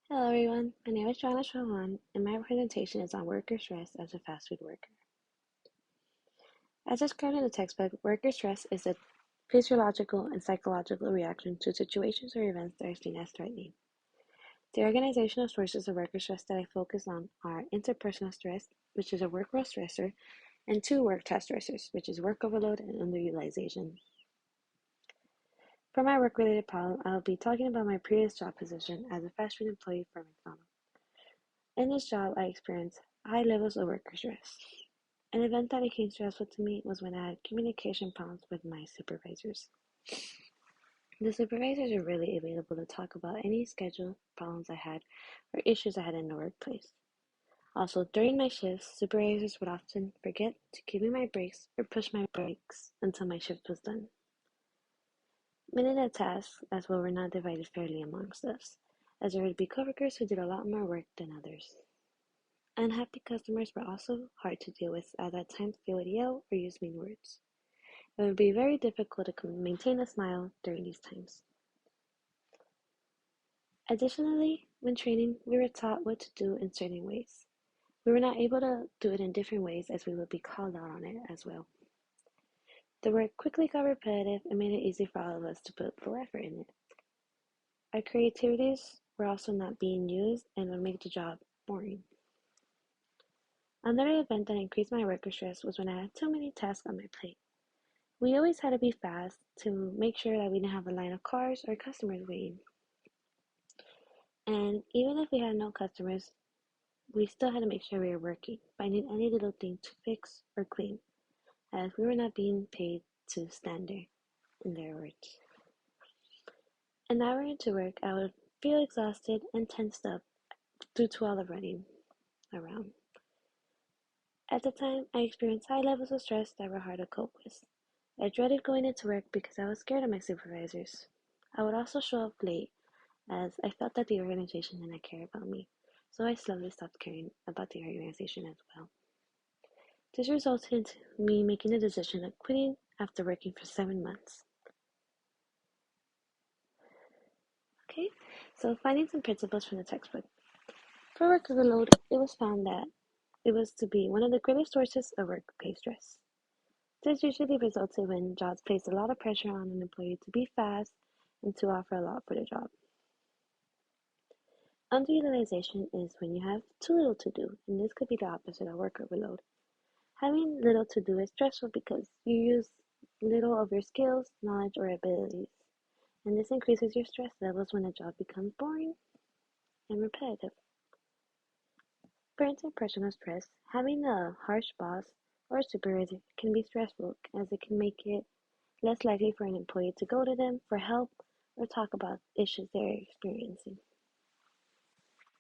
Hello everyone, my name is Joanna Chauhan, and my presentation is on worker stress as a fast food worker. As described in the textbook, worker stress is a physiological and psychological reaction to situations or events that are seen as threatening. The organizational sources of worker stress that I focus on are interpersonal stress, which is a work role stressor, and two work task stressors, which is work overload and underutilization. For my work-related problem, I will be talking about my previous job position as a fast food employee for McDonald's. In this job, I experienced high levels of worker stress. An event that became stressful to me was when I had communication problems with my supervisors. The supervisors are really available to talk about any schedule problems I had or issues I had in the workplace. Also, during my shifts, supervisors would often forget to give me my breaks or push my breaks until my shift was done. Many of the tasks as well were not divided fairly amongst us, as there would be coworkers who did a lot more work than others. Unhappy customers were also hard to deal with, as at times they would yell or use mean words. It would be very difficult to maintain a smile during these times. Additionally, when training, we were taught what to do in certain ways. We were not able to do it in different ways as we would be called out on it as well. The work quickly got repetitive and made it easy for all of us to put full effort in it. Our creativities were also not being used and would make the job boring. Another event that increased my worker stress was when I had too many tasks on my plate. We always had to be fast to make sure that we didn't have a line of cars or customers waiting. And even if we had no customers, we still had to make sure we were working, finding any little thing to fix or clean, as we were not being paid to stand there, in their words. An hour into work, I would feel exhausted and tensed up due to all the running around. At the time, I experienced high levels of stress that were hard to cope with. I dreaded going into work because I was scared of my supervisors. I would also show up late as I felt that the organization didn't care about me, so I slowly stopped caring about the organization as well. This resulted in me making the decision of quitting after working for 7 months. Okay, so finding some principles from the textbook. For work overload, it was found that it was to be one of the greatest sources of workplace stress. This usually resulted when jobs placed a lot of pressure on an employee to be fast and to offer a lot for the job. Underutilization is when you have too little to do, and this could be the opposite of work overload. Having little to do is stressful because you use little of your skills, knowledge, or abilities, and this increases your stress levels when a job becomes boring and repetitive. For interpersonal stress, having a harsh boss or supervisor can be stressful as it can make it less likely for an employee to go to them for help or talk about issues they're experiencing.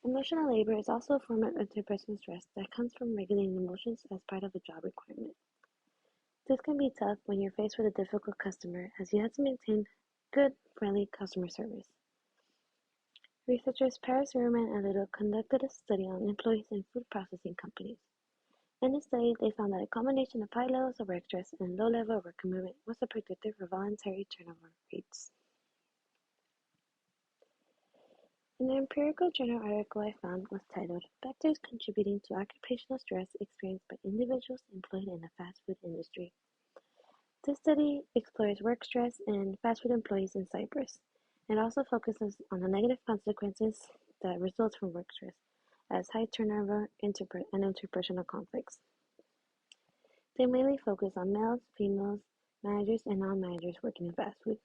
Emotional labor is also a form of interpersonal stress that comes from regulating emotions as part of a job requirement. This can be tough when you're faced with a difficult customer as you have to maintain good, friendly customer service. Researchers Paris Rubin and Little conducted a study on employees in food processing companies. In the study, they found that a combination of high levels of work stress and low level of work commitment was a predictor for voluntary turnover rates. An empirical journal article I found was titled Factors Contributing to Occupational Stress Experienced by Individuals Employed in the Fast Food Industry. This study explores work stress in fast food employees in Cyprus and also focuses on the negative consequences that result from work stress, as high turnover and interpersonal conflicts. They mainly focus on males, females, managers, and non-managers working in fast food.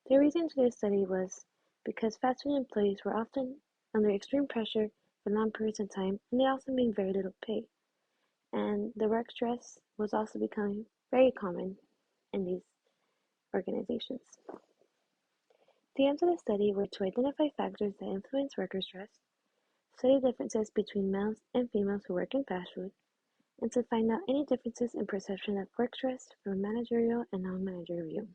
The reason for this study was because fast food employees were often under extreme pressure for long periods of time, and they also made very little pay. And the work stress was also becoming very common in these organizations. The aims of the study were to identify factors that influence worker stress, study differences between males and females who work in fast food, and to find out any differences in perception of work stress from a managerial and non-managerial view.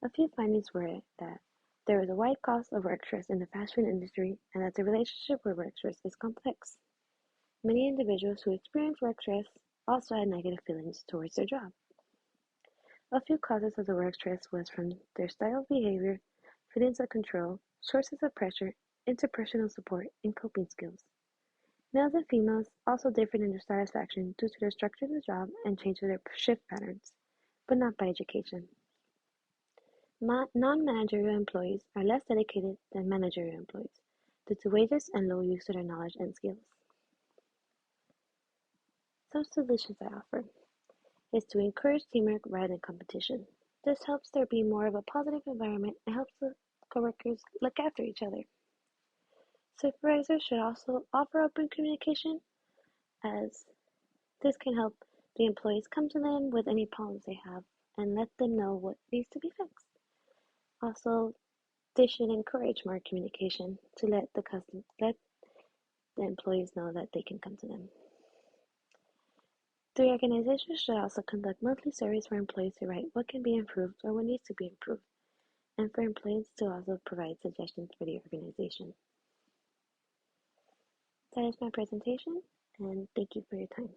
A few findings were that there is a wide cost of work stress in the fast food industry and that the relationship with work stress is complex. Many individuals who experience work stress also had negative feelings towards their job. A few causes of the work stress was from their style of behavior, feelings of control, sources of pressure, interpersonal support, and coping skills. Males and females also differ in their satisfaction due to the structure of the job and change of their shift patterns, but not by education. Non-managerial employees are less dedicated than managerial employees due to wages and low use of their knowledge and skills. Some solutions I offer is to encourage teamwork rather than competition. This helps there be more of a positive environment and helps the coworkers look after each other. Supervisors should also offer open communication, as this can help the employees come to them with any problems they have and let them know what needs to be fixed. Also, they should encourage more communication to let the employees know that they can come to them. The organization should also conduct monthly surveys for employees to write what can be improved or what needs to be improved, and for employees to also provide suggestions for the organization. That is my presentation, and thank you for your time.